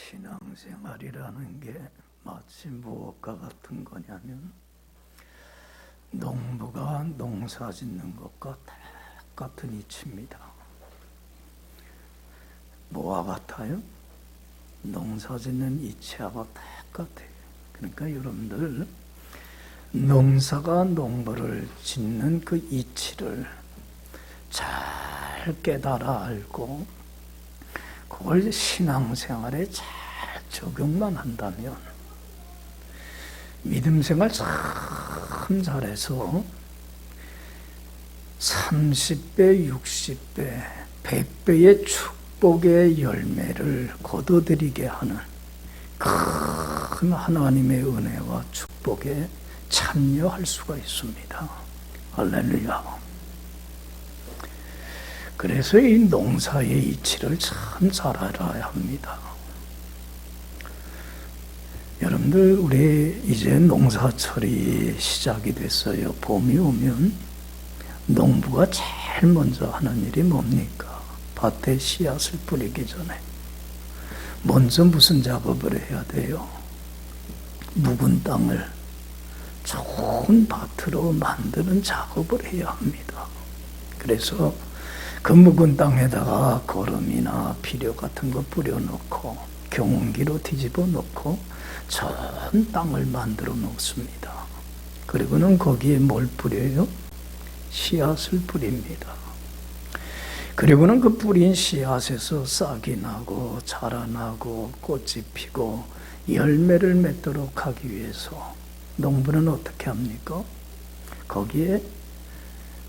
신앙생활이라는 게 마치 무엇과 같은 거냐면 농부가 농사 짓는 것과 똑같은 이치입니다. 뭐와 같아요? 농사 짓는 이치하고 똑같아요. 그러니까 여러분들 농사가 농부를 짓는 그 이치를 잘 깨달아 알고 그걸 신앙생활에 잘 적용만 한다면 믿음생활 참 잘해서 30배, 60배, 100배의 축복의 열매를 거둬들이게 하는 큰 하나님의 은혜와 축복에 참여할 수가 있습니다. 할렐루야. 그래서 이 농사의 이치를 참 잘 알아야 합니다. 여러분들 우리 이제 농사철이 시작이 됐어요. 봄이 오면 농부가 제일 먼저 하는 일이 뭡니까? 밭에 씨앗을 뿌리기 전에 먼저 무슨 작업을 해야 돼요? 묵은 땅을 좋은 밭으로 만드는 작업을 해야 합니다. 그래서 그 묵은 땅에다가 거름이나 비료 같은 거 뿌려놓고 경운기로 뒤집어 놓고 전 땅을 만들어 놓습니다. 그리고는 거기에 뭘 뿌려요? 씨앗을 뿌립니다. 그리고는 그 뿌린 씨앗에서 싹이 나고 자라나고 꽃이 피고 열매를 맺도록 하기 위해서 농부는 어떻게 합니까? 거기에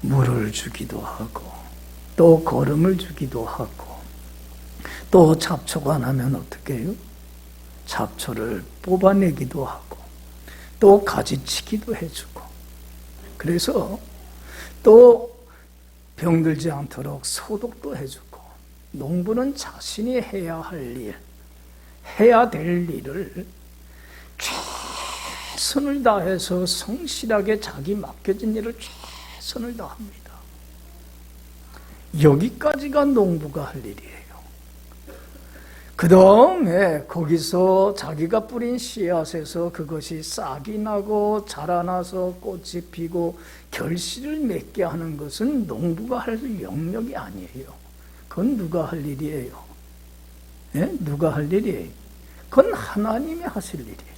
물을 주기도 하고 또 거름을 주기도 하고 또 잡초가 나면 어떻게 해요? 잡초를 뽑아내기도 하고 또 가지치기도 해주고 그래서 또 병들지 않도록 소독도 해주고 농부는 자신이 해야 할 일, 해야 될 일을 최선을 다해서 성실하게 자기 맡겨진 일을 최선을 다합니다. 여기까지가 농부가 할 일이에요. 그 다음에 거기서 자기가 뿌린 씨앗에서 그것이 싹이 나고 자라나서 꽃이 피고 결실을 맺게 하는 것은 농부가 할 영역이 아니에요. 그건 누가 할 일이에요? 예? 누가 할 일이에요? 그건 하나님이 하실 일이에요.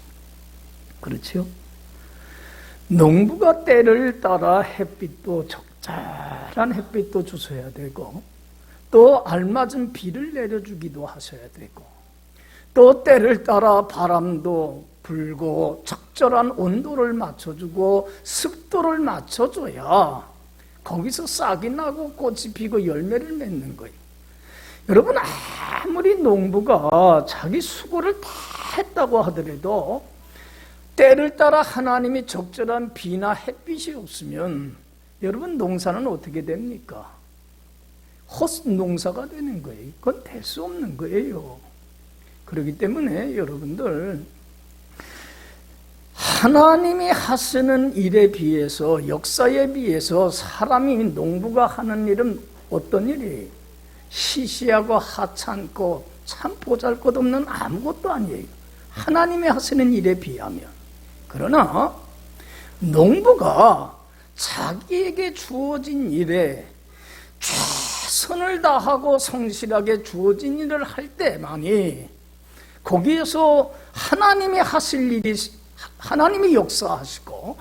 그렇죠? 농부가 때를 따라 햇빛도 적절한 햇빛도 주셔야 되고 또 알맞은 비를 내려주기도 하셔야 되고 또 때를 따라 바람도 불고 적절한 온도를 맞춰주고 습도를 맞춰줘야 거기서 싹이 나고 꽃이 피고 열매를 맺는 거예요. 여러분 아무리 농부가 자기 수고를 다 했다고 하더라도 때를 따라 하나님이 적절한 비나 햇빛이 없으면 여러분 농사는 어떻게 됩니까? 헛농사가 되는 거예요. 그건 될 수 없는 거예요. 그렇기 때문에 여러분들 하나님이 하시는 일에 비해서 역사에 비해서 사람이 농부가 하는 일은 어떤 일이에요? 시시하고 하찮고 참 보잘것없는 아무것도 아니에요. 하나님이 하시는 일에 비하면. 그러나 농부가 자기에게 주어진 일에 최선을 다하고 성실하게 주어진 일을 할 때만이 거기에서 하나님이 하실 일이 하나님이 역사하시고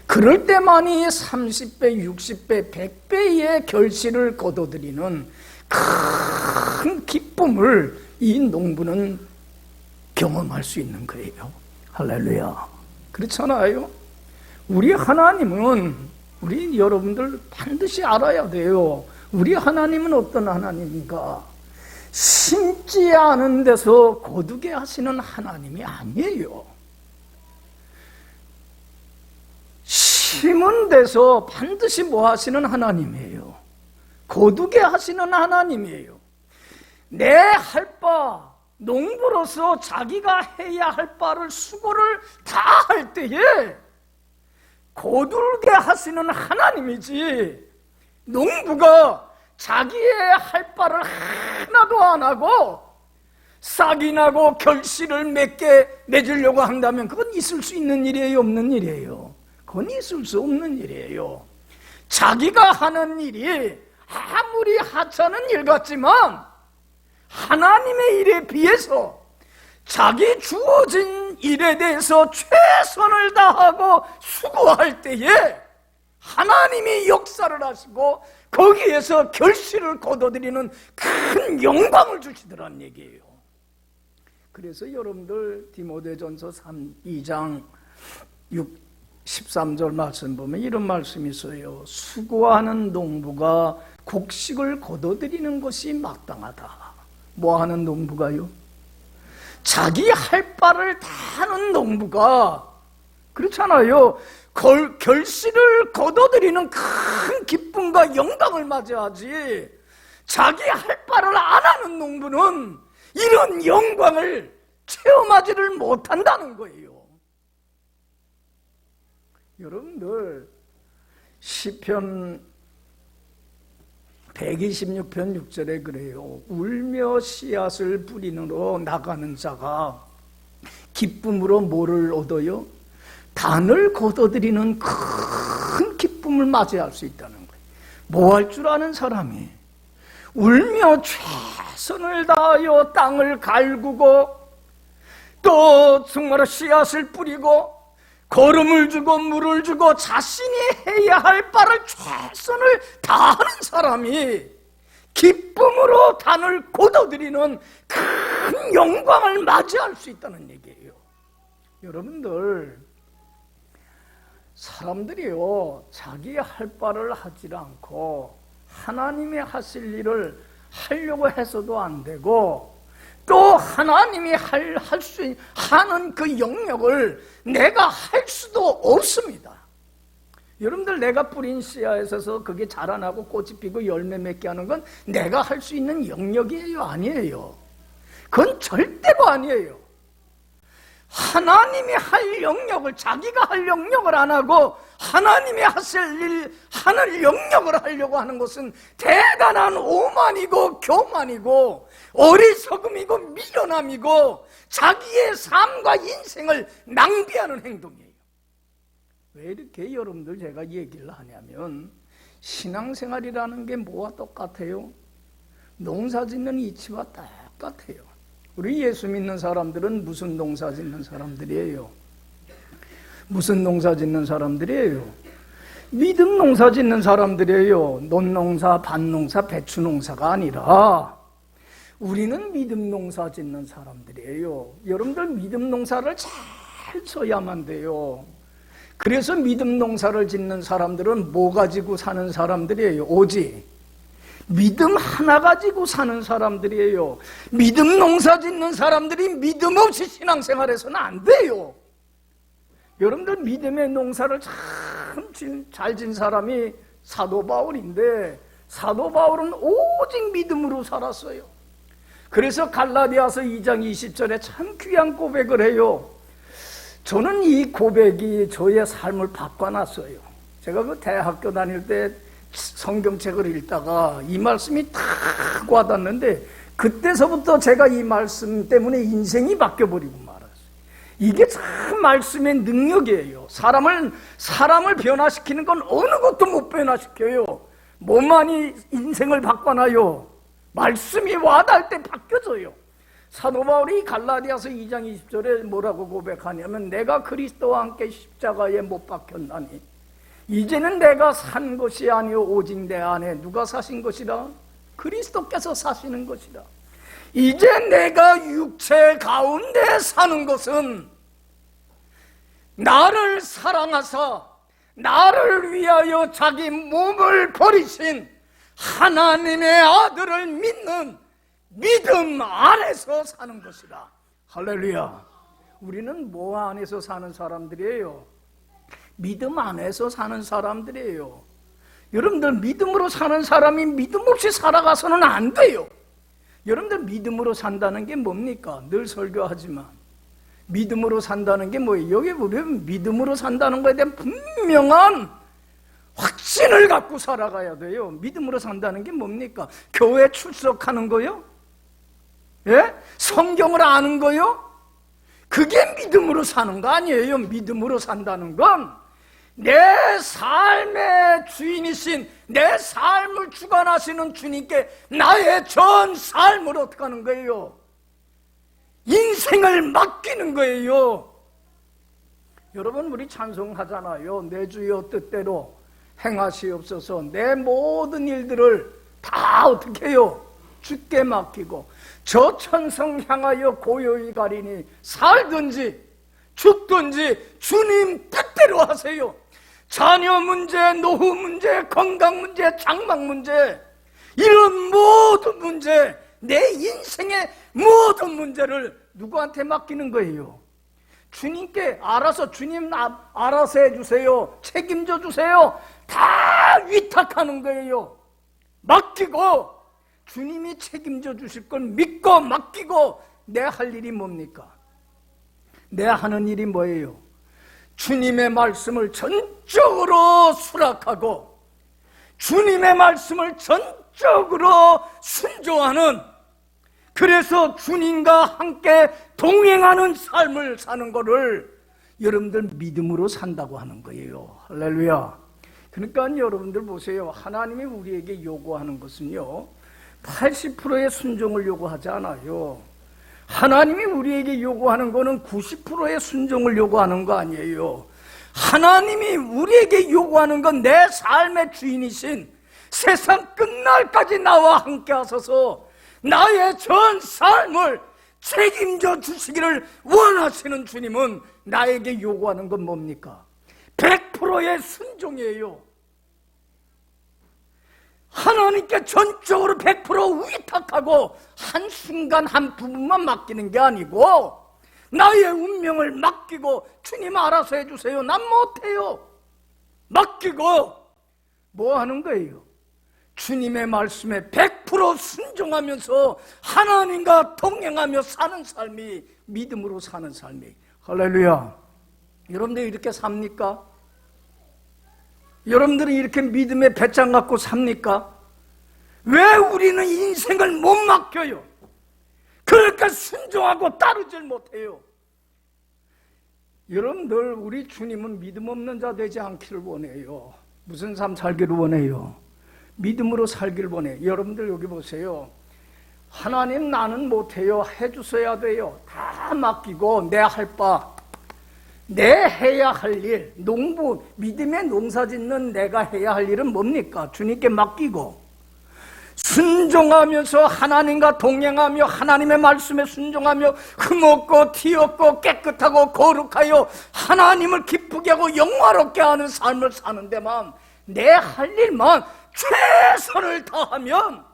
그럴 때만이 30배, 60배, 100배의 결실을 거둬들이는 큰 기쁨을 이 농부는 경험할 수 있는 거예요. 할렐루야. 그렇잖아요. 우리 하나님은 우리 여러분들 반드시 알아야 돼요. 우리 하나님은 어떤 하나님인가? 심지 않은 데서 거두게 하시는 하나님이 아니에요. 심은 데서 반드시 뭐 하시는 하나님이에요? 거두게 하시는 하나님이에요. 내 할 바, 농부로서 자기가 해야 할 바를 수고를 다 할 때에 거두게 하시는 하나님이지 농부가 자기의 할 바를 하나도 안 하고 싹이 나고 결실을 맺으려고 한다면 그건 있을 수 있는 일이에요, 없는 일이에요? 그건 있을 수 없는 일이에요. 자기가 하는 일이 아무리 하찮은 일 같지만 하나님의 일에 비해서 자기 주어진 일에 대해서 최선을 다하고 수고할 때에 하나님이 역사를 하시고 거기에서 결실을 거둬들이는 큰 영광을 주시더란 얘기예요. 그래서 여러분들 디모데전서 2장 13절 말씀 보면 이런 말씀이 있어요. 수고하는 농부가 곡식을 거둬들이는 것이 마땅하다. 뭐 하는 농부가요? 자기 할 바를 다 하는 농부가, 그렇잖아요. 결실을 거둬들이는 큰 기쁨과 영광을 맞이하지, 자기 할 바를 안 하는 농부는 이런 영광을 체험하지를 못한다는 거예요. 여러분들 시편 126편 6절에 그래요. 울며 씨앗을 뿌리느로 나가는 자가 기쁨으로 뭐를 얻어요? 단을 거둬들이는 큰 기쁨을 맞이할 수 있다는 거예요. 뭐 할 줄 아는 사람이 울며 최선을 다하여 땅을 갈구고 또 정말 씨앗을 뿌리고 거름을 주고 물을 주고 자신이 해야 할 바를 최선을 다하는 사람이 기쁨으로 단을 거둬들이는 큰 영광을 맞이할 수 있다는 얘기예요. 여러분들, 사람들이요, 자기 할 바를 하지 않고 하나님이 하실 일을 하려고 해서도 안 되고 또 하나님이 하는 그 영역을 내가 할 수도 없습니다. 여러분들, 내가 뿌린 씨앗에서 그게 자라나고 꽃이 피고 열매 맺게 하는 건 내가 할 수 있는 영역이에요? 아니에요? 그건 절대로 아니에요. 하나님이 할 영역을, 자기가 할 영역을 안 하고 하나님이 하늘 영역을 하려고 하는 것은 대단한 오만이고 교만이고 어리석음이고 미련함이고 자기의 삶과 인생을 낭비하는 행동이에요. 왜 이렇게 여러분들 제가 얘기를 하냐면, 신앙생활이라는 게 뭐와 똑같아요? 농사 짓는 이치와 똑같아요. 우리 예수 믿는 사람들은 무슨 농사 짓는 사람들이에요? 무슨 농사 짓는 사람들이에요? 믿음 농사 짓는 사람들이에요. 논농사, 밭농사, 배추농사가 아니라 우리는 믿음 농사 짓는 사람들이에요. 여러분들 믿음 농사를 잘 쳐야만 돼요. 그래서 믿음 농사를 짓는 사람들은 뭐 가지고 사는 사람들이에요? 오직 믿음 하나 가지고 사는 사람들이에요. 믿음 농사 짓는 사람들이 믿음 없이 신앙생활해서는 안 돼요. 여러분들, 믿음의 농사를 참 잘 진 사람이 사도 바울인데, 사도 바울은 오직 믿음으로 살았어요. 그래서 갈라디아서 2장 20절에 참 귀한 고백을 해요. 저는 이 고백이 저의 삶을 바꿔놨어요. 제가 그 대학교 다닐 때 성경책을 읽다가 이 말씀이 탁 와닿는데, 그때서부터 제가 이 말씀 때문에 인생이 바뀌어버리고 말았어요. 이게 참 말씀의 능력이에요. 사람을 변화시키는 건 어느 것도 못 변화시켜요. 뭐만이 인생을 바꿔놔요? 말씀이 와닿을 때 바뀌어져요. 사도 바울이 갈라디아서 2장 20절에 뭐라고 고백하냐면, 내가 그리스도와 함께 십자가에 못 박혔나니 이제는 내가 산 것이 아니요 오직 내 안에 누가 사신 것이라? 그리스도께서 사시는 것이라. 이제 내가 육체 가운데 사는 것은 나를 사랑하사 나를 위하여 자기 몸을 버리신 하나님의 아들을 믿는 믿음 안에서 사는 것이다. 할렐루야. 우리는 뭐 안에서 사는 사람들이에요? 믿음 안에서 사는 사람들이에요. 여러분들, 믿음으로 사는 사람이 믿음 없이 살아가서는 안 돼요. 여러분들, 믿음으로 산다는 게 뭡니까? 늘 설교하지만 믿음으로 산다는 게 뭐예요? 여기 보면 믿음으로 산다는 거에 대한 분명한 확신을 갖고 살아가야 돼요. 믿음으로 산다는 게 뭡니까? 교회 출석하는 거요? 예? 성경을 아는 거요? 그게 믿음으로 사는 거 아니에요. 믿음으로 산다는 건 내 삶의 주인이신, 내 삶을 주관하시는 주님께 나의 전 삶을 어떻게 하는 거예요? 인생을 맡기는 거예요. 여러분, 우리 찬송하잖아요. 내 주여 뜻대로 행하시옵소서. 내 모든 일들을 다 어떻게 해요? 주께 맡기고 저 천성 향하여 고요히 가리니 살든지 죽든지 주님 뜻대로 하세요. 자녀 문제, 노후 문제, 건강 문제, 장막 문제, 이런 모든 문제, 내 인생의 모든 문제를 누구한테 맡기는 거예요? 주님께 알아서, 주님 알아서 해주세요, 책임져 주세요, 다 위탁하는 거예요. 맡기고 주님이 책임져 주실 걸 믿고 맡기고 내 할 일이 뭡니까? 내 하는 일이 뭐예요? 주님의 말씀을 전적으로 수락하고 주님의 말씀을 전적으로 순종하는, 그래서 주님과 함께 동행하는 삶을 사는 것을 여러분들 믿음으로 산다고 하는 거예요. 할렐루야. 그러니까 여러분들 보세요. 하나님이 우리에게 요구하는 것은요, 80%의 순종을 요구하지 않아요. 하나님이 우리에게 요구하는 것은 90%의 순종을 요구하는 거 아니에요. 하나님이 우리에게 요구하는 건 내 삶의 주인이신, 세상 끝날까지 나와 함께 하소서 나의 전 삶을 책임져 주시기를 원하시는 주님은 나에게 요구하는 건 뭡니까? 100%의 순종이에요. 하나님께 전적으로 100% 위탁하고 한순간 한 부분만 맡기는 게 아니고 나의 운명을 맡기고 주님 알아서 해주세요, 난 못해요, 맡기고 뭐 하는 거예요? 주님의 말씀에 100% 순종하면서 하나님과 동행하며 사는 삶이 믿음으로 사는 삶이. 할렐루야. 여러분들 이렇게 삽니까? 여러분들은 이렇게 믿음의 배짱 갖고 삽니까? 왜 우리는 인생을 못 맡겨요? 그러니까 순종하고 따르질 못해요. 여러분들, 우리 주님은 믿음 없는 자 되지 않기를 원해요. 무슨 삶 살기를 원해요? 믿음으로 살기를 원해요. 여러분들 여기 보세요. 하나님, 나는 못해요, 해주셔야 돼요. 다 맡기고 내 할 바, 내 해야 할 일, 농부, 믿음의 농사 짓는 내가 해야 할 일은 뭡니까? 주님께 맡기고 순종하면서 하나님과 동행하며 하나님의 말씀에 순종하며 흠없고 티없고 깨끗하고 거룩하여 하나님을 기쁘게 하고 영화롭게 하는 삶을 사는 데만, 내 할 일만 최선을 다하면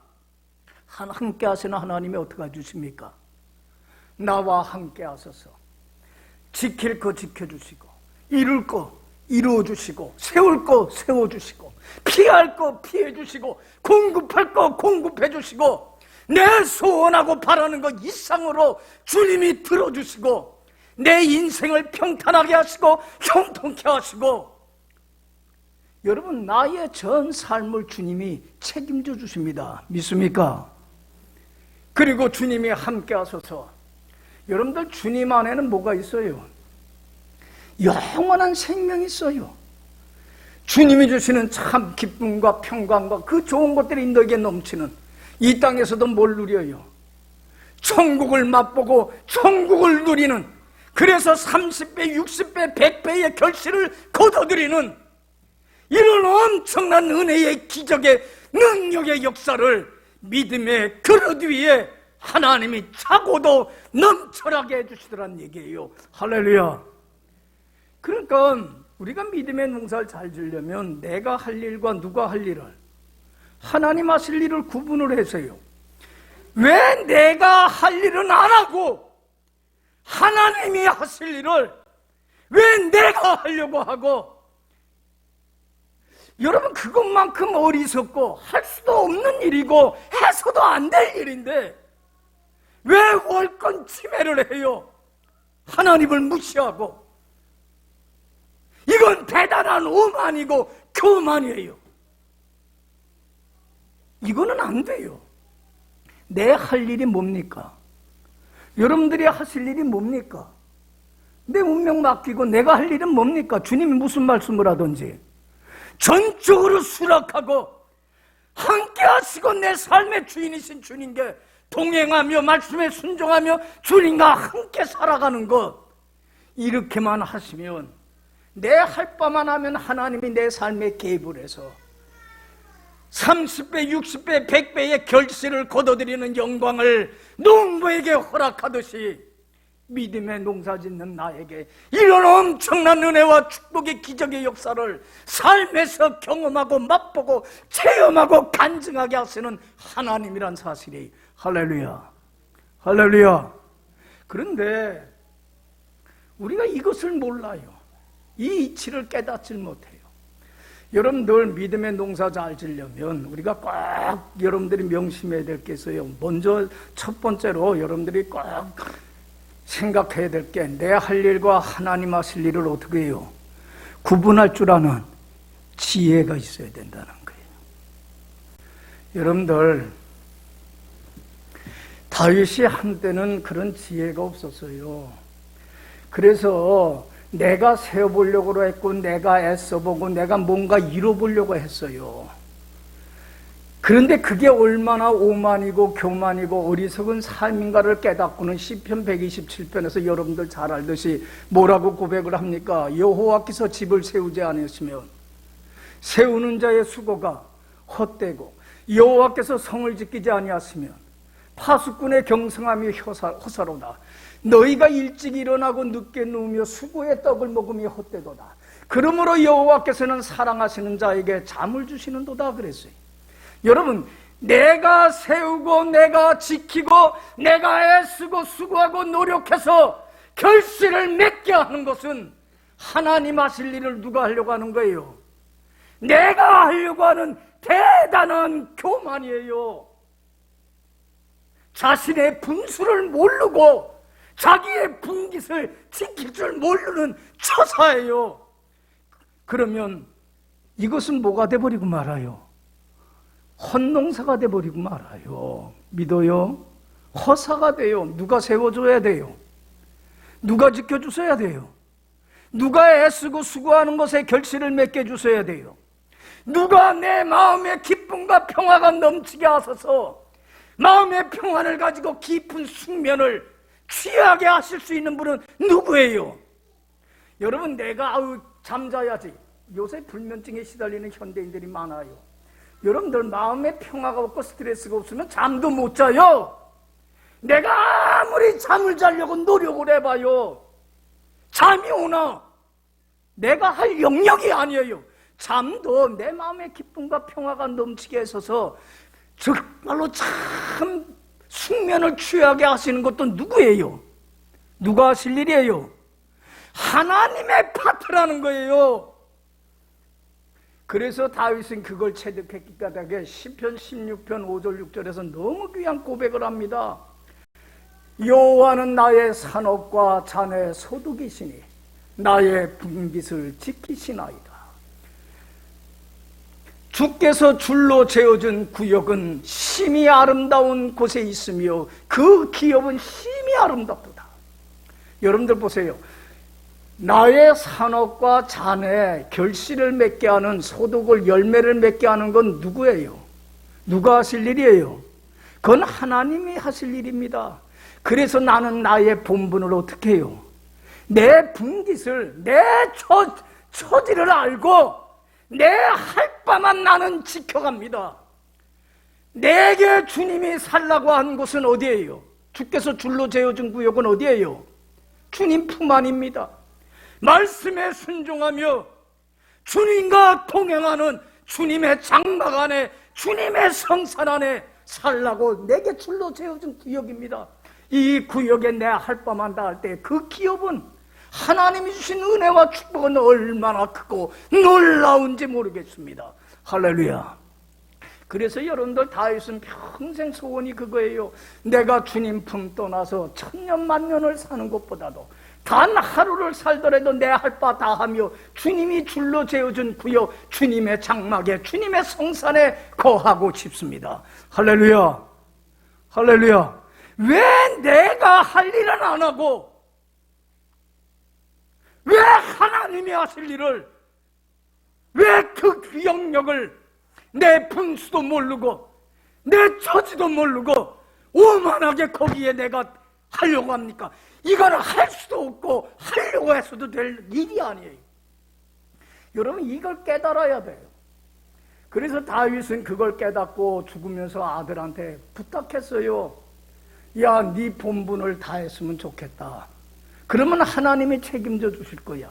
함께 하시는 하나님이 어떻게 해주십니까? 나와 함께 하소서. 지킬 거 지켜주시고, 이룰 거 이루어주시고, 세울 거 세워주시고, 피할 거 피해주시고, 공급할 거 공급해주시고, 내 소원하고 바라는 것 이상으로 주님이 들어주시고, 내 인생을 평탄하게 하시고 형통케 하시고, 여러분, 나의 전 삶을 주님이 책임져 주십니다. 믿습니까? 그리고 주님이 함께 하소서. 여러분들, 주님 안에는 뭐가 있어요? 영원한 생명이 있어요. 주님이 주시는 참 기쁨과 평강과 그 좋은 것들이 너에게 넘치는 이 땅에서도 뭘 누려요? 천국을 맛보고 천국을 누리는, 그래서 30배, 60배, 100배의 결실을 거둬들이는 이런 엄청난 은혜의 기적의 능력의 역사를 믿음의 그릇 위에 하나님이 차고도 넘쳐나게 해주시더란 얘기예요. 할렐루야. 그러니까 우리가 믿음의 농사를 잘 지으려면 내가 할 일과 누가 할 일을, 하나님 하실 일을 구분을 해서요. 왜 내가 할 일은 안 하고 하나님이 하실 일을 왜 내가 하려고 하고? 여러분, 그것만큼 어리석고 할 수도 없는 일이고 해서도 안 될 일인데 왜 월권 침해를 해요? 하나님을 무시하고. 이건 대단한 오만이고 교만이에요. 이거는 안 돼요. 내 할 일이 뭡니까? 여러분들이 하실 일이 뭡니까? 내 운명 맡기고 내가 할 일은 뭡니까? 주님이 무슨 말씀을 하든지 전적으로 수락하고 함께 하시고 내 삶의 주인이신 주님께 동행하며 말씀에 순종하며 주님과 함께 살아가는 것, 이렇게만 하시면, 내 할 바만 하면 하나님이 내 삶에 개입을 해서 30배, 60배, 100배의 결실을 거둬들이는 영광을 농부에게 허락하듯이 믿음의 농사 짓는 나에게 이런 엄청난 은혜와 축복의 기적의 역사를 삶에서 경험하고 맛보고 체험하고 간증하게 하시는 하나님이란 사실이, 할렐루야, 할렐루야. 그런데 우리가 이것을 몰라요. 이 이치를 깨닫질 못해요. 여러분들 믿음의 농사 잘 지려면 우리가 꼭 여러분들이 명심해야 될 게 있어요. 먼저 첫 번째로 여러분들이 꼭 생각해야 될 게, 내 할 일과 하나님 하실 일을 어떻게 해요? 구분할 줄 아는 지혜가 있어야 된다는 거예요. 여러분들, 다윗이 한때는 그런 지혜가 없었어요. 그래서 내가 세워보려고 했고 내가 애써보고 내가 뭔가 이뤄보려고 했어요. 그런데 그게 얼마나 오만이고 교만이고 어리석은 삶인가를 깨닫고는 시편 127편에서 여러분들 잘 알듯이 뭐라고 고백을 합니까? 여호와께서 집을 세우지 않으시면 세우는 자의 수고가 헛되고 여호와께서 성을 지키지 아니하시면 파수꾼의 경성함이 허사로다. 너희가 일찍 일어나고 늦게 누우며 수고의 떡을 먹으며 헛되도다. 그러므로 여호와께서는 사랑하시는 자에게 잠을 주시는도다 그랬어요. 여러분, 내가 세우고 내가 지키고 내가 애쓰고 수고하고 노력해서 결실을 맺게 하는 것은 하나님 하실 일을 누가 하려고 하는 거예요? 내가 하려고 하는 대단한 교만이에요. 자신의 분수를 모르고 자기의 분깃을 지킬 줄 모르는 처사예요. 그러면 이것은 뭐가 돼버리고 말아요? 헛농사가 돼버리고 말아요. 믿어요? 허사가 돼요. 누가 세워줘야 돼요? 누가 지켜주셔야 돼요? 누가 애쓰고 수고하는 것에 결실을 맺게 해주셔야 돼요? 누가 내 마음의 기쁨과 평화가 넘치게 하셔서 마음의 평안을 가지고 깊은 숙면을 취하게 하실 수 있는 분은 누구예요? 여러분, 내가 잠자야지. 요새 불면증에 시달리는 현대인들이 많아요. 여러분들 마음의 평화가 없고 스트레스가 없으면 잠도 못 자요. 내가 아무리 잠을 자려고 노력을 해봐요, 잠이 오나? 내가 할 영역이 아니에요. 잠도 내 마음의 기쁨과 평화가 넘치게 해서서 정말로 참 숙면을 취하게 하시는 것도 누구예요? 누가 하실 일이에요? 하나님의 파트라는 거예요. 그래서 다윗은 그걸 체득했기 까닭에 시편 16편 5절 6절에서 너무 귀한 고백을 합니다. 여호와는 나의 산업과 잔의 소득이시니 나의 분깃을 지키시나이다. 주께서 줄로 재어준 구역은 심히 아름다운 곳에 있으며 그 기업은 심히 아름답도다. 여러분들 보세요. 나의 산업과 잔에 결실을 맺게 하는, 소득을 열매를 맺게 하는 건 누구예요? 누가 하실 일이에요? 그건 하나님이 하실 일입니다. 그래서 나는 나의 본분을 어떻게 해요? 내 분깃을, 내 처지를 알고 내 할 바만 나는 지켜갑니다. 내게 주님이 살라고 한 곳은 어디예요? 주께서 줄로 재어준 구역은 어디예요? 주님 품 안입니다. 말씀에 순종하며 주님과 동행하는 주님의 장막 안에, 주님의 성산 안에 살라고 내게 줄로 재어준 구역입니다. 이 구역에 내 할 바만 다 할 때 그 기업은, 하나님이 주신 은혜와 축복은 얼마나 크고 놀라운지 모르겠습니다. 할렐루야. 그래서 여러분들 다윗은 평생 소원이 그거예요. 내가 주님 품 떠나서 천년 만년을 사는 것보다도 단 하루를 살더라도 내 할 바 다 하며 주님이 줄로 재어준 구역, 주님의 장막에, 주님의 성산에 거하고 싶습니다. 할렐루야, 할렐루야. 왜 내가 할 일은 안 하고 왜 하나님이 하실 일을, 왜 그 영역을 내 분수도 모르고 내 처지도 모르고 오만하게 거기에 내가 하려고 합니까? 이거는 할 수도 없고 하려고 해서도 될 일이 아니에요. 여러분, 이걸 깨달아야 돼요. 그래서 다윗은 그걸 깨닫고 죽으면서 아들한테 부탁했어요. 야, 네 본분을 다했으면 좋겠다. 그러면 하나님이 책임져 주실 거야.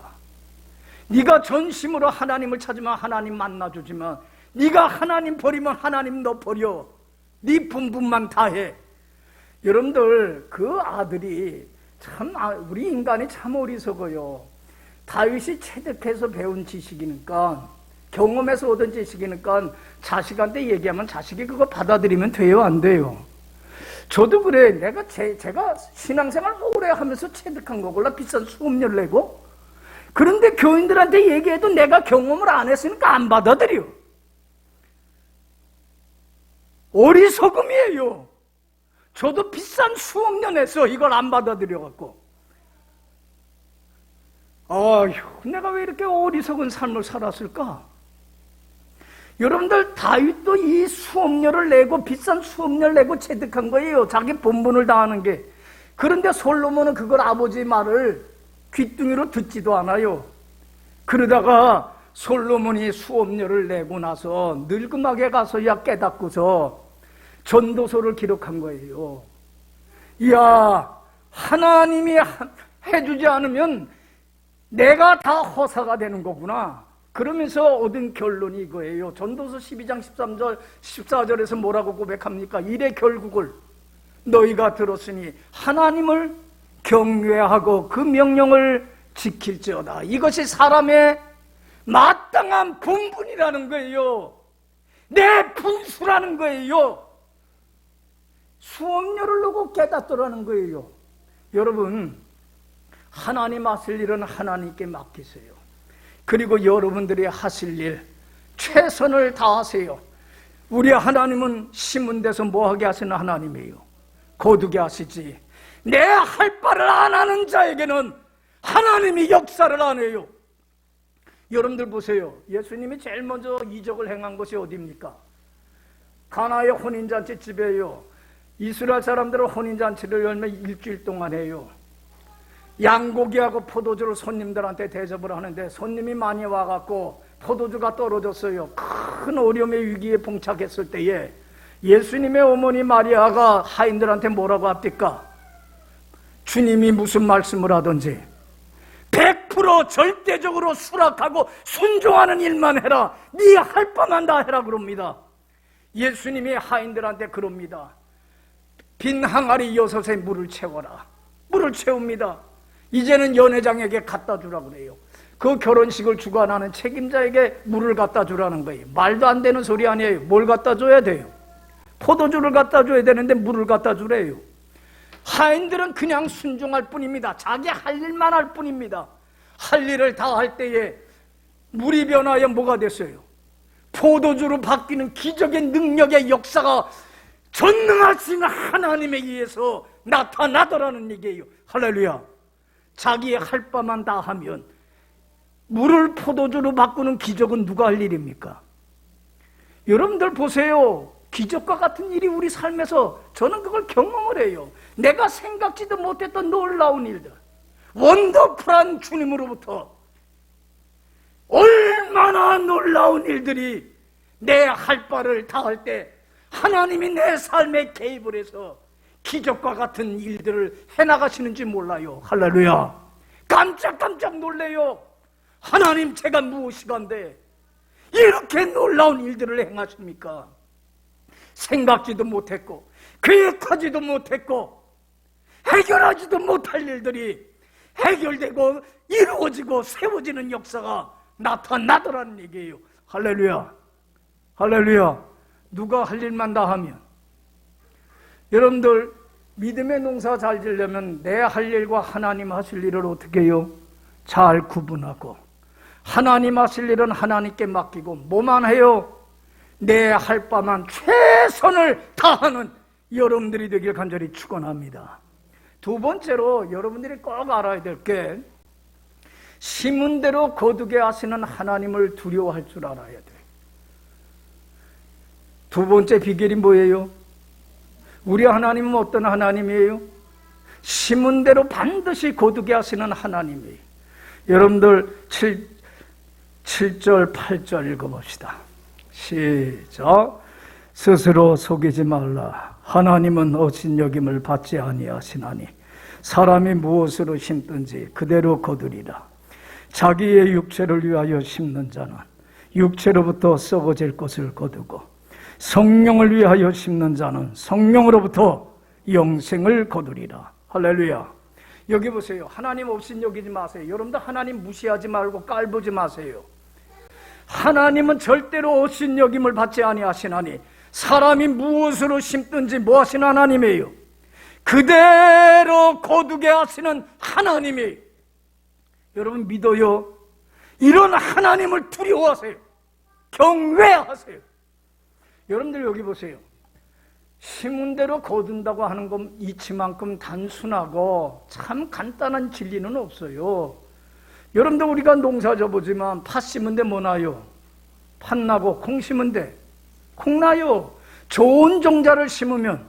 네가 전심으로 하나님을 찾으면 하나님 만나주지만 네가 하나님 버리면 하나님 너 버려. 네 본분만 다해. 여러분들, 그 아들이 참, 우리 인간이 참 어리석어요. 다윗이 체득해서 배운 지식이니까, 경험에서 얻은 지식이니까 자식한테 얘기하면 자식이 그거 받아들이면 돼요, 안 돼요? 저도 그래. 제가 신앙생활 오래 하면서 체득한 거걸라 비싼 수업료를 내고, 그런데 교인들한테 얘기해도 내가 경험을 안 했으니까 안 받아들여. 어리석음이에요. 저도 비싼 수업료 내서 이걸 안 받아들여갖고, 내가 왜 이렇게 어리석은 삶을 살았을까? 여러분들, 다윗도 이 수업료를 내고, 비싼 수업료를 내고 체득한 거예요. 자기 본분을 다하는 게. 그런데 솔로몬은 그걸 아버지 말을 귀뚱이로 듣지도 않아요. 그러다가 솔로몬이 수업료를 내고 나서 늙음하게 가서야 깨닫고서 전도서를 기록한 거예요. 이야, 하나님이 해주지 않으면 내가 다 허사가 되는 거구나. 그러면서 얻은 결론이 이거예요. 전도서 12장 13절 14절에서 뭐라고 고백합니까? 이래 결국을 너희가 들었으니 하나님을 경외하고 그 명령을 지킬지어다. 이것이 사람의 마땅한 본분이라는 거예요. 내 분수라는 거예요. 수업료를 놓고 깨닫더라는 거예요. 여러분, 하나님 하실 일은 하나님께 맡기세요. 그리고 여러분들이 하실 일 최선을 다하세요. 우리 하나님은 심은 데서 뭐하게 하시는 하나님이에요. 거두게 하시지. 내 할 바를 안 하는 자에게는 하나님이 역사를 안 해요. 여러분들 보세요. 예수님이 제일 먼저 이적을 행한 것이 어디입니까? 가나의 혼인잔치 집에요. 이스라엘 사람들은 혼인잔치를 열면 일주일 동안 해요. 양고기하고 포도주를 손님들한테 대접을 하는데 손님이 많이 와갖고 포도주가 떨어졌어요. 큰 어려움의 위기에 봉착했을 때에 예수님의 어머니 마리아가 하인들한테 뭐라고 합니까? 주님이 무슨 말씀을 하든지 100% 절대적으로 수락하고 순종하는 일만 해라. 네 할 바만 다 해라 그럽니다. 예수님이 하인들한테 그럽니다. 빈 항아리 6에 물을 채워라. 물을 채웁니다. 이제는 연회장에게 갖다 주라 그래요. 그 결혼식을 주관하는 책임자에게 물을 갖다 주라는 거예요. 말도 안 되는 소리 아니에요. 뭘 갖다 줘야 돼요? 포도주를 갖다 줘야 되는데 물을 갖다 주래요. 하인들은 그냥 순종할 뿐입니다. 자기 할 일만 할 뿐입니다. 할 일을 다 할 때에 물이 변하여 뭐가 됐어요? 포도주로 바뀌는 기적의 능력의 역사가 전능하신 하나님에 의해서 나타나더라는 얘기예요. 할렐루야. 자기의 할 바만 다 하면 물을 포도주로 바꾸는 기적은 누가 할 일입니까? 여러분들 보세요. 기적과 같은 일이 우리 삶에서 저는 그걸 경험을 해요. 내가 생각지도 못했던 놀라운 일들, 원더풀한 주님으로부터 얼마나 놀라운 일들이 내 할 바를 다 할 때 하나님이 내 삶에 개입을 해서 기적과 같은 일들을 해나가시는지 몰라요. 할렐루야. 깜짝깜짝 놀래요. 하나님, 제가 무엇이간데 이렇게 놀라운 일들을 행하십니까? 생각지도 못했고 계획하지도 못했고 해결하지도 못할 일들이 해결되고 이루어지고 세워지는 역사가 나타나더라는 얘기예요. 할렐루야. 할렐루야. 누가 할 일만 다 하면, 여러분들 믿음의 농사 잘 지려면 내 할 일과 하나님 하실 일을 어떻게 해요? 잘 구분하고, 하나님 하실 일은 하나님께 맡기고 뭐만 해요? 내 할 바만 최선을 다하는 여러분들이 되길 간절히 축원합니다. 두 번째로 여러분들이 꼭 알아야 될 게, 심은 대로 거두게 하시는 하나님을 두려워할 줄 알아야 돼요. 두 번째 비결이 뭐예요? 우리 하나님은 어떤 하나님이에요? 심은 대로 반드시 거두게 하시는 하나님이에요. 여러분들 7절 8절 읽어봅시다. 시작. 스스로 속이지 말라. 하나님은 업신여김을 받지 아니하시나니 사람이 무엇으로 심든지 그대로 거두리라. 자기의 육체를 위하여 심는 자는 육체로부터 썩어질 것을 거두고, 성령을 위하여 심는 자는 성령으로부터 영생을 거두리라. 할렐루야. 여기 보세요. 하나님 업신여기지 마세요. 여러분들 하나님 무시하지 말고 깔보지 마세요. 하나님은 절대로 업신여김을 받지 아니하시나니 사람이 무엇으로 심든지 뭐 하시는 하나님이에요? 그대로 거두게 하시는 하나님이에요. 여러분 믿어요? 이런 하나님을 두려워하세요. 경외하세요. 여러분들 여기 보세요. 심은 대로 거둔다고 하는 건 이치만큼 단순하고 참 간단한 진리는 없어요. 여러분들 우리가 농사 져보지만 팥 심은데 뭐 나요? 팥 나고, 콩 심은데 콩 나요. 좋은 종자를 심으면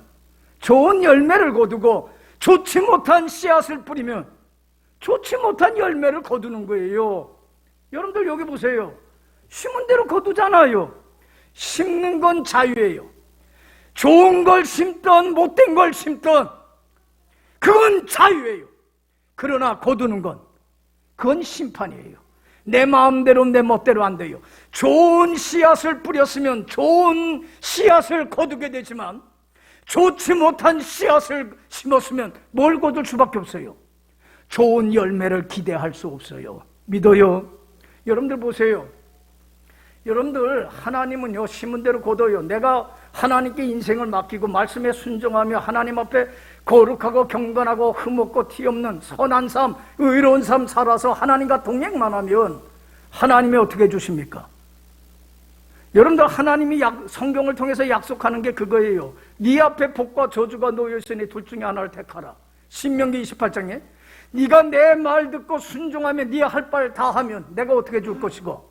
좋은 열매를 거두고, 좋지 못한 씨앗을 뿌리면 좋지 못한 열매를 거두는 거예요. 여러분들 여기 보세요. 심은 대로 거두잖아요. 심는 건 자유예요. 좋은 걸 심던 못된 걸 심던 그건 자유예요. 그러나 거두는 건 그건 심판이에요. 내 마음대로 내 멋대로 안 돼요. 좋은 씨앗을 뿌렸으면 좋은 씨앗을 거두게 되지만, 좋지 못한 씨앗을 심었으면 뭘 거둘 수밖에 없어요? 좋은 열매를 기대할 수 없어요. 믿어요? 여러분들 보세요. 여러분들 하나님은요, 심은 대로 거둬요. 내가 하나님께 인생을 맡기고 말씀에 순종하며 하나님 앞에 거룩하고 경건하고 흠없고 티없는 선한 삶, 의로운 삶 살아서 하나님과 동행만 하면 하나님이 어떻게 해주십니까? 여러분들 하나님이 성경을 통해서 약속하는 게 그거예요. 네 앞에 복과 저주가 놓여있으니 둘 중에 하나를 택하라. 신명기 28장에 네가 내 말 듣고 순종하면 네 할 바 다 하면 내가 어떻게 해줄 것이고,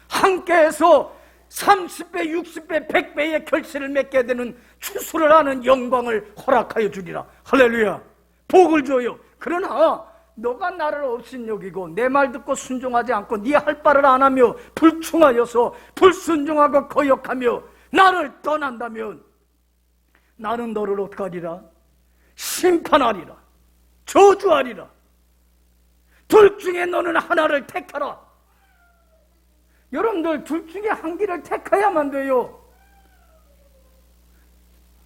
함께해서 30배, 60배, 100배의 결실을 맺게 되는 추수를 하는 영광을 허락하여 주리라. 할렐루야. 복을 줘요. 그러나 너가 나를 업신여기고 내 말 듣고 순종하지 않고 네 할 바를 안 하며 불충하여서 불순종하고 거역하며 나를 떠난다면 나는 너를 어떻게 하리라? 심판하리라. 저주하리라. 둘 중에 너는 하나를 택하라. 여러분들 둘 중에 한 길을 택해야만 돼요.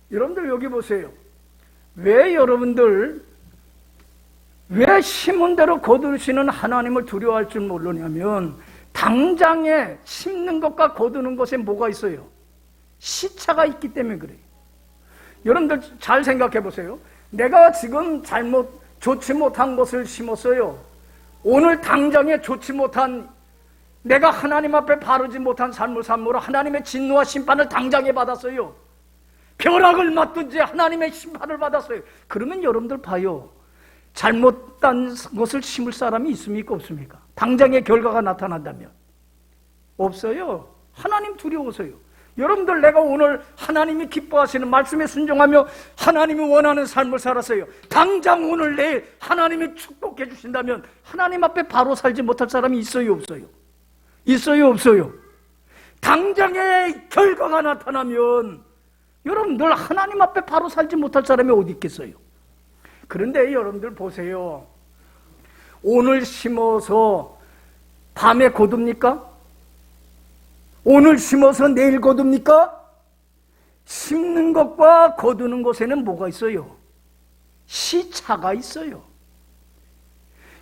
여러분들 여기 보세요. 왜 여러분들 왜 심은 대로 거두시는 하나님을 두려워할 줄 모르냐면, 당장에 심는 것과 거두는 것에 뭐가 있어요? 시차가 있기 때문에 그래요. 여러분들 잘 생각해 보세요. 내가 지금 좋지 못한 것을 심었어요. 오늘 당장에 좋지 못한, 내가 하나님 앞에 바르지 못한 삶을 삶으로 하나님의 진노와 심판을 당장에 받았어요. 벼락을 맞든지 하나님의 심판을 받았어요. 그러면 여러분들 봐요. 잘못된 것을 심을 사람이 있습니까? 없습니까? 당장의 결과가 나타난다면 없어요. 하나님 두려워서요. 여러분들 내가 오늘 하나님이 기뻐하시는 말씀에 순종하며 하나님이 원하는 삶을 살았어요. 당장 오늘 내일 하나님이 축복해 주신다면 하나님 앞에 바로 살지 못할 사람이 있어요? 없어요? 있어요? 없어요? 당장의 결과가 나타나면 여러분들 하나님 앞에 바로 살지 못할 사람이 어디 있겠어요? 그런데 여러분들 보세요. 오늘 심어서 밤에 거둡니까? 오늘 심어서 내일 거둡니까? 심는 것과 거두는 것에는 뭐가 있어요? 시차가 있어요.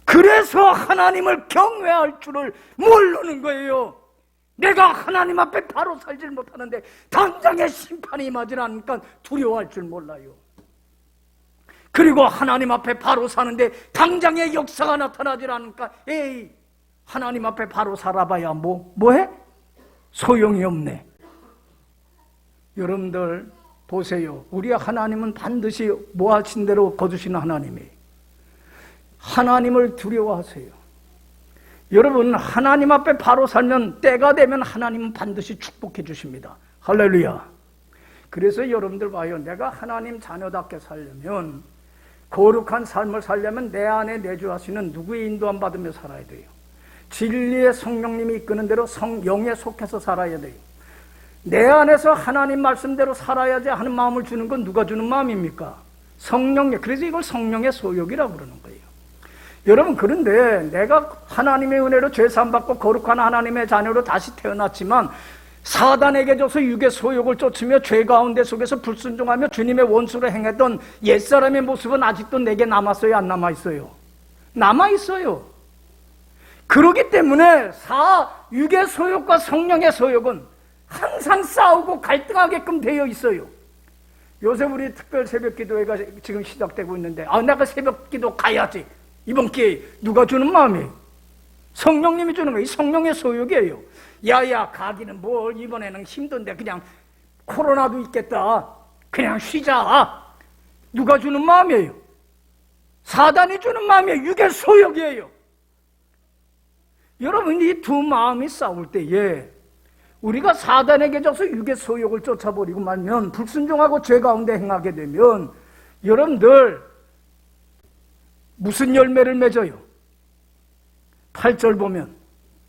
그래서 하나님을 경외할 줄을 모르는 거예요. 내가 하나님 앞에 바로 살질 못하는데 당장의 심판이 임하지 않으니까 두려워할 줄 몰라요. 그리고 하나님 앞에 바로 사는데 당장의 역사가 나타나지 않으니까 에이, 하나님 앞에 바로 살아봐야 뭐해? 소용이 없네. 여러분들 보세요. 우리 하나님은 반드시 뭐 하신 대로 거두시는 하나님이에요. 하나님을 두려워하세요. 여러분, 하나님 앞에 바로 살면 때가 되면 하나님은 반드시 축복해 주십니다. 할렐루야. 그래서 여러분들 봐요. 내가 하나님 자녀답게 살려면, 거룩한 삶을 살려면 내 안에 내주하시는 누구의 인도함 받으며 살아야 돼요. 진리의 성령님이 이끄는 대로 영에 속해서 살아야 돼요. 내 안에서 하나님 말씀대로 살아야지 하는 마음을 주는 건 누가 주는 마음입니까? 성령의. 그래서 이걸 성령의 소욕이라고 그러는 거예요. 여러분, 그런데 내가 하나님의 은혜로 죄사함 받고 거룩한 하나님의 자녀로 다시 태어났지만 사단에게 져서 육의 소욕을 쫓으며 죄 가운데 속에서 불순종하며 주님의 원수로 행했던 옛사람의 모습은 아직도 내게 남았어요? 안 남아있어요? 남아있어요. 그렇기 때문에 육의 소욕과 성령의 소욕은 항상 싸우고 갈등하게끔 되어 있어요. 요새 우리 특별 새벽 기도회가 지금 시작되고 있는데, 내가 새벽 기도 가야지. 이번 기회에 누가 주는 마음이에요? 성령님이 주는 거예요. 이 성령의 소욕이에요. 야야, 가기는 뭘, 이번에는 힘든데 그냥 코로나도 있겠다, 그냥 쉬자. 누가 주는 마음이에요? 사단이 주는 마음이에요. 육의 소욕이에요. 여러분, 이 두 마음이 싸울 때에 우리가 사단에게 져서 육의 소욕을 쫓아버리고 말면, 불순종하고 죄 가운데 행하게 되면 여러분들 무슨 열매를 맺어요? 8절 보면,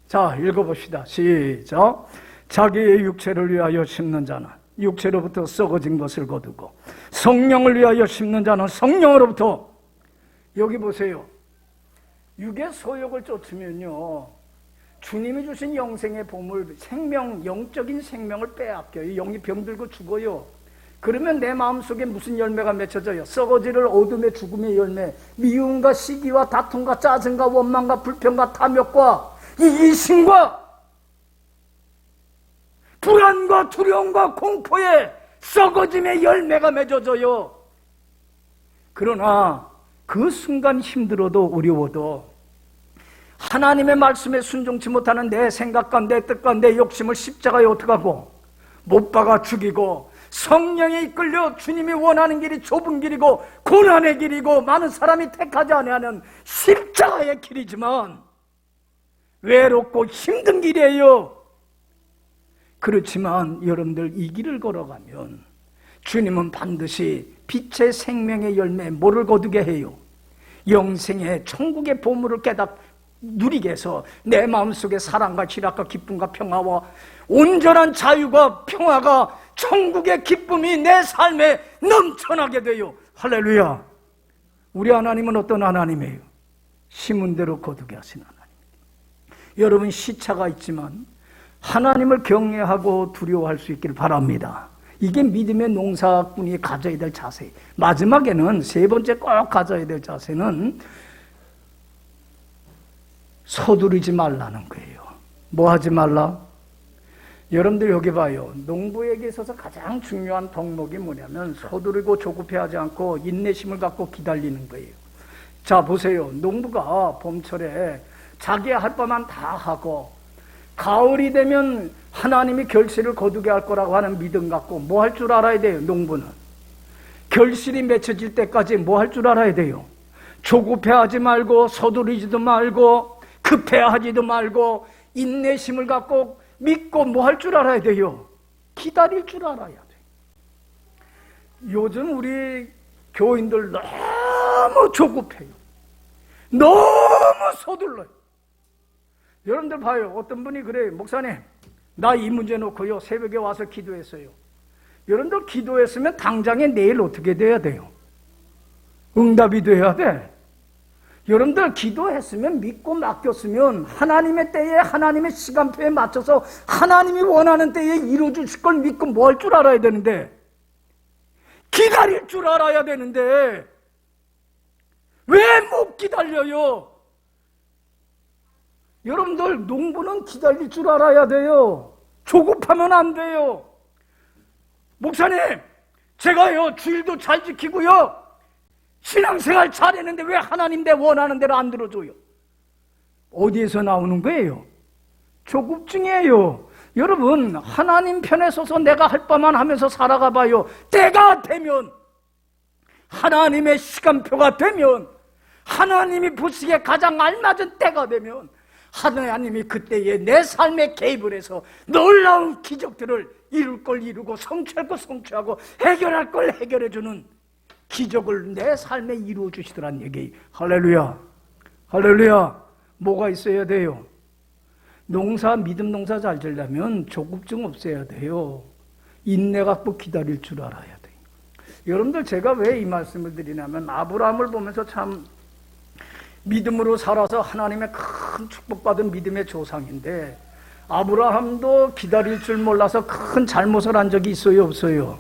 자, 읽어봅시다. 시작. 자기의 육체를 위하여 심는 자는 육체로부터 썩어진 것을 거두고, 성령을 위하여 심는 자는 성령으로부터. 여기 보세요. 육의 소욕을 쫓으면요, 주님이 주신 영생의 보물, 생명, 영적인 생명을 빼앗겨요. 영이 병들고 죽어요. 그러면 내 마음속에 무슨 열매가 맺혀져요? 썩어지를 어둠의 죽음의 열매, 미움과 시기와 다툼과 짜증과 원망과 불평과 탐욕과 이기심과 불안과 두려움과 공포의 썩어짐의 열매가 맺어져요. 그러나 그 순간 힘들어도 어려워도 하나님의 말씀에 순종치 못하는 내 생각과 내 뜻과 내 욕심을 십자가에 어떻게 하고 못 박아 죽이고, 성령에 이끌려 주님이 원하는 길이 좁은 길이고 고난의 길이고 많은 사람이 택하지 아니하는 십자가의 길이지만 외롭고 힘든 길이에요. 그렇지만 여러분들 이 길을 걸어가면 주님은 반드시 빛의 생명의 열매, 뭐를 거두게 해요? 영생의 천국의 보물을 누리게 해서 내 마음속에 사랑과 희락과 기쁨과 평화와 온전한 자유가 평화가 천국의 기쁨이 내 삶에 넘쳐나게 돼요. 할렐루야. 우리 하나님은 어떤 하나님이에요? 심은 대로 거두게 하신 하나님입니다. 여러분, 시차가 있지만 하나님을 경외하고 두려워할 수 있기를 바랍니다. 이게 믿음의 농사꾼이 가져야 될 자세. 마지막에는 세 번째 꼭 가져야 될 자세는 서두르지 말라는 거예요. 뭐 하지 말라? 여러분들 여기 봐요. 농부에게 있어서 가장 중요한 덕목이 뭐냐면 서두르고 조급해하지 않고 인내심을 갖고 기다리는 거예요. 자, 보세요. 농부가 봄철에 자기 할 바만 다 하고 가을이 되면 하나님이 결실을 거두게 할 거라고 하는 믿음 갖고 뭐 할 줄 알아야 돼요. 농부는 결실이 맺혀질 때까지 뭐 할 줄 알아야 돼요. 조급해하지 말고 서두르지도 말고 급해하지도 말고 인내심을 갖고 믿고 뭐 할 줄 알아야 돼요. 기다릴 줄 알아야 돼요. 요즘 우리 교인들 너무 조급해요. 너무 서둘러요. 여러분들 봐요. 어떤 분이 그래요. 목사님, 나 이 문제 놓고요 새벽에 와서 기도했어요. 여러분들 기도했으면 당장에 내일 어떻게 돼야 돼요? 응답이 돼야 돼. 여러분들 기도했으면, 믿고 맡겼으면 하나님의 때에 하나님의 시간표에 맞춰서 하나님이 원하는 때에 이루어주실 걸 믿고 뭐 할 줄 알아야 되는데, 기다릴 줄 알아야 되는데 왜 못 기다려요? 여러분들 농부는 기다릴 줄 알아야 돼요. 조급하면 안 돼요. 목사님, 제가요 주일도 잘 지키고요 신앙생활 잘했는데 왜 하나님 내 원하는 대로 안 들어줘요? 어디에서 나오는 거예요? 조급증이에요. 여러분, 하나님 편에 서서 내가 할 바만 하면서 살아가 봐요. 때가 되면, 하나님의 시간표가 되면, 하나님이 보시기에 가장 알맞은 때가 되면 하나님이 그때에 내 삶에 개입을 해서 놀라운 기적들을 이룰 걸 이루고 성취할 걸 성취하고 해결할 걸 해결해주는 기적을 내 삶에 이루어 주시더란 얘기. 할렐루야, 할렐루야. 뭐가 있어야 돼요? 믿음 농사 잘 지려면 조급증 없애야 돼요. 인내 갖고 기다릴 줄 알아야 돼요. 여러분들, 제가 왜 이 말씀을 드리냐면 아브라함을 보면서 참 믿음으로 살아서 하나님의 큰 축복받은 믿음의 조상인데, 아브라함도 기다릴 줄 몰라서 큰 잘못을 한 적이 있어요, 없어요?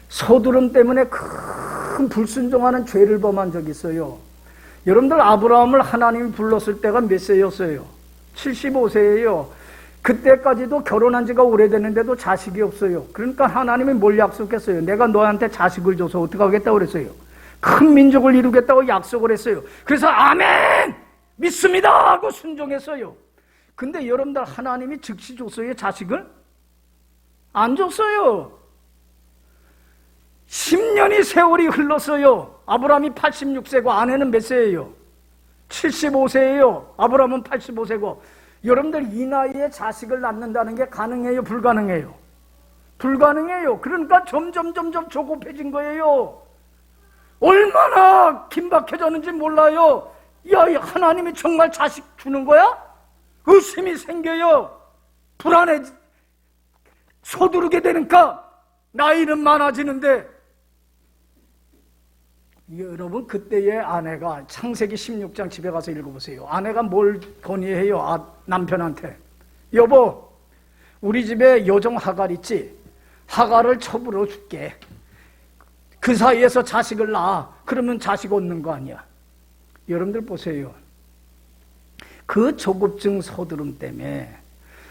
소두름 때문에 큰 불순종하는 죄를 범한 적이 있어요. 여러분들, 아브라함을 하나님이 불렀을 때가 몇 세였어요? 75세예요. 그때까지도 결혼한 지가 오래됐는데도 자식이 없어요. 그러니까 하나님이 뭘 약속했어요? 내가 너한테 자식을 줘서 어떻게 하겠다고 그랬어요? 큰 민족을 이루겠다고 약속을 했어요. 그래서 아멘! 믿습니다! 하고 순종했어요. 근데 여러분들, 하나님이 즉시 줬어요, 자식을? 안 줬어요. 10년이 세월이 흘렀어요. 아브라함이 86세고 아내는 몇 세예요? 75세예요. 아브라함은 85세고. 여러분들, 이 나이에 자식을 낳는다는 게 가능해요, 불가능해요? 불가능해요. 그러니까 점점 조급해진 거예요. 얼마나 긴박해졌는지 몰라요. 야, 하나님이 정말 자식 주는 거야? 의심이 생겨요. 불안해, 서두르게 되니까. 나이는 많아지는데. 여러분, 그때의 아내가, 창세기 16장 집에 가서 읽어보세요. 아내가 뭘 건의해요? 남편한테. 여보, 우리 집에 여종 하갈 있지? 하갈을 처불어 줄게. 그 사이에서 자식을 낳아. 그러면 자식 얻는 거 아니야. 여러분들 보세요. 그 조급증 서두름 때문에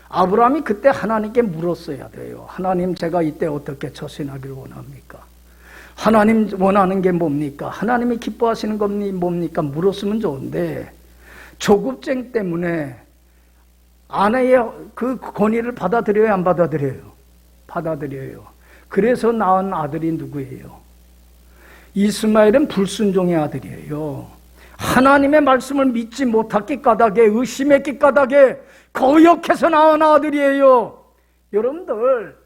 아브라함이 그때 하나님께 물었어야 돼요. 하나님, 제가 이때 어떻게 처신하기를 원합니까? 하나님 원하는 게 뭡니까? 하나님이 기뻐하시는 건 뭡니까? 물었으면 좋은데 조급증 때문에 아내의 그 건의를 받아들여요, 안 받아들여요? 받아들여요. 그래서 낳은 아들이 누구예요? 이스마엘은 불순종의 아들이에요. 하나님의 말씀을 믿지 못했기 까닭에, 의심했기 까닭에 거역해서 낳은 아들이에요. 여러분들,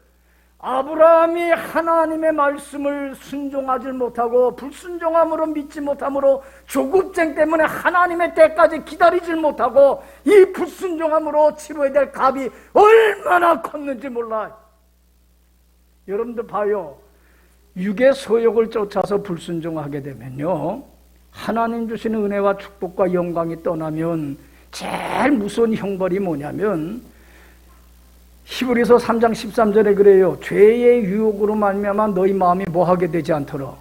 아브라함이 하나님의 말씀을 순종하지 못하고 불순종함으로 믿지 못함으로 조급증 때문에 하나님의 때까지 기다리지 못하고 이 불순종함으로 치러야 될 값이 얼마나 컸는지 몰라요. 여러분들 봐요. 육의 소욕을 쫓아서 불순종하게 되면요, 하나님 주시는 은혜와 축복과 영광이 떠나면 제일 무서운 형벌이 뭐냐면, 히브리서 3장 13절에 그래요. 죄의 유혹으로 말미암아 너희 마음이 뭐하게 되지 않도록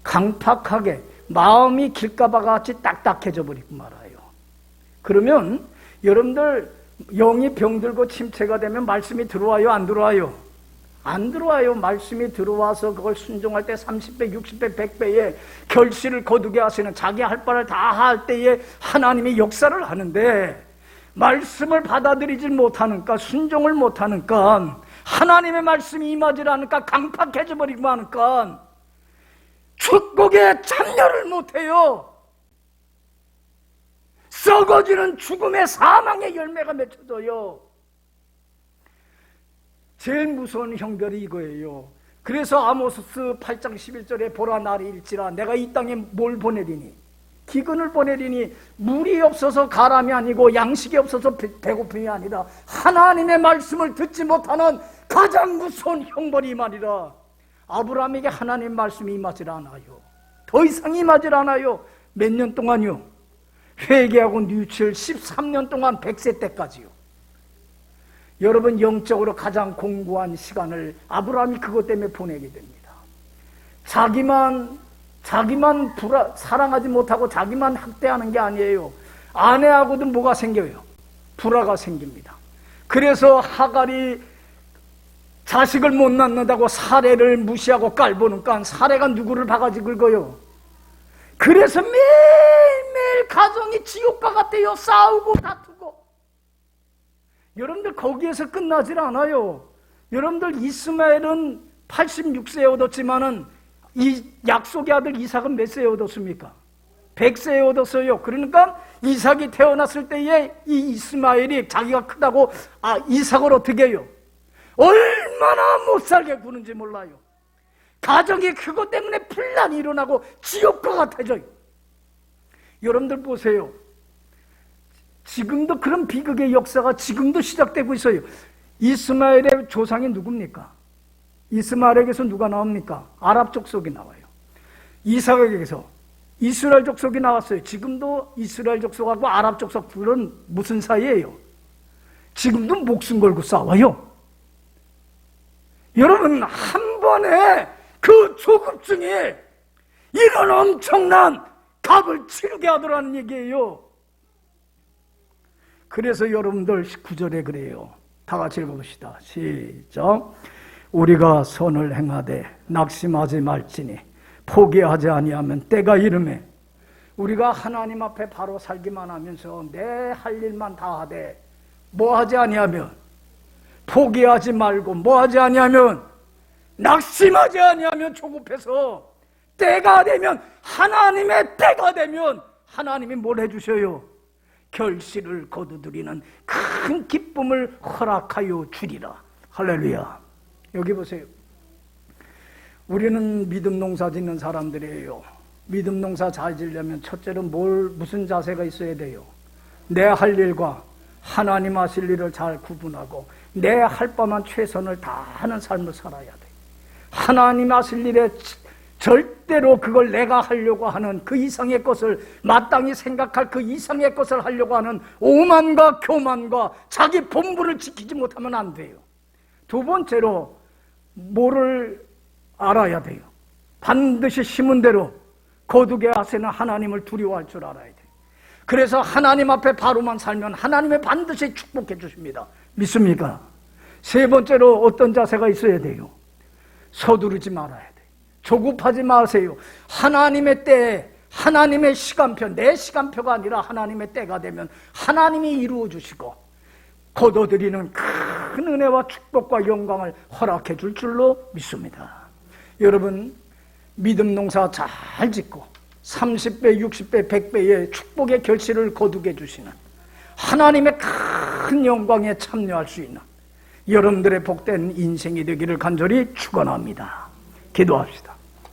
강팍하게, 마음이 길가바가 같이 딱딱해져 버리고 말아요. 그러면 여러분들, 영이 병들고 침체가 되면 말씀이 들어와요, 안 들어와요? 안 들어와요. 말씀이 들어와서 그걸 순종할 때 30배, 60배, 100배의 결실을 거두게 하시는, 자기 할 바를 다 할 때에 하나님이 역사를 하는데, 말씀을 받아들이지 못하니까, 순종을 못하니까, 하나님의 말씀이 임하지 않으니까 강팍해져 버리고 하니까 축복에 참여를 못해요. 썩어지는 죽음의 사망의 열매가 맺혀져요. 제일 무서운 형벌이 이거예요. 그래서 아모스 8장 11절에 보라, 날이 일지라 내가 이 땅에 뭘 보내리니? 기근을 보내리니, 물이 없어서 가람이 아니고 양식이 없어서 배고픔이 아니라 하나님의 말씀을 듣지 못하는 가장 무서운 형벌이 임하리라. 아브라함에게 하나님 말씀이 임하질 않아요. 더 이상 임하질 않아요. 몇 년 동안요? 회개하고 뉘우칠 13년 동안 100세 때까지요. 여러분, 영적으로 가장 공고한 시간을 아브라함이 그것 때문에 보내게 됩니다. 자기만 사랑하지 못하고 자기만 학대하는 게 아니에요. 아내하고도 뭐가 생겨요? 불화가 생깁니다. 그래서 하갈이 자식을 못 낳는다고 사례를 무시하고 깔보니까 사례가 누구를 바가지 긁어요? 그래서 매일매일 가정이 지옥과 같아요. 싸우고 다투고. 여러분들 거기에서 끝나질 않아요. 여러분들 이스마엘은 86세에 얻었지만은 이 약속의 아들 이삭은 몇 세에 얻었습니까? 100세에 얻었어요. 그러니까 이삭이 태어났을 때에 이 이스마엘이 자기가 크다고 이삭을 어떻게 해요? 얼마나 못살게 구는지 몰라요. 가정이 그것 때문에 분란이 일어나고 지옥과 같아져요. 여러분들 보세요. 지금도 그런 비극의 역사가 지금도 시작되고 있어요. 이스마엘의 조상이 누굽니까? 이스마엘에게서 누가 나옵니까? 아랍 족속이 나와요. 이삭에게서 이스라엘 족속이 나왔어요. 지금도 이스라엘 족속하고 아랍 족속 둘은 무슨 사이예요? 지금도 목숨 걸고 싸워요. 여러분, 한 번에 그 조급증이 이런 엄청난 값을 치르게 하더라는 얘기예요. 그래서 여러분들 19절에 그래요. 다 같이 읽어봅시다. 시작. 우리가 선을 행하되 낙심하지 말지니 포기하지 아니하면 때가 이르매. 우리가 하나님 앞에 바로 살기만 하면서 내 할 일만 다 하되 뭐 하지 아니하면, 포기하지 말고 뭐 하지 아니하면, 낙심하지 아니하면, 조급해서 때가 되면, 하나님의 때가 되면 하나님이 뭘 해주셔요? 결실을 거두드리는 큰 기쁨을 허락하여 주리라. 할렐루야. 여기 보세요. 우리는 믿음 농사 짓는 사람들이에요. 믿음 농사 잘 지려면 첫째로 무슨 자세가 있어야 돼요? 내 할 일과 하나님 하실 일을 잘 구분하고 내 할 바만 최선을 다하는 삶을 살아야 돼. 하나님 하실 일에 절대로 그걸 내가 하려고 하는 그 이상의 것을, 마땅히 생각할 그 이상의 것을 하려고 하는 오만과 교만과 자기 본분을 지키지 못하면 안 돼요. 두 번째로 뭐를 알아야 돼요? 반드시 심은 대로 거두게 하시는 하나님을 두려워할 줄 알아야 돼요. 그래서 하나님 앞에 바로만 살면 하나님이 반드시 축복해 주십니다. 믿습니까? 세 번째로 어떤 자세가 있어야 돼요? 서두르지 말아야 돼요. 조급하지 마세요. 하나님의 때에, 하나님의 시간표, 내 시간표가 아니라 하나님의 때가 되면 하나님이 이루어 주시고 거둬들이는 큰 은혜와 축복과 영광을 허락해 줄 줄로 믿습니다. 여러분, 믿음 농사 잘 짓고 30배, 60배, 100배의 축복의 결실을 거두게 해주시는 하나님의 큰 영광에 참여할 수 있는 여러분들의 복된 인생이 되기를 간절히 축원합니다. 기도합시다.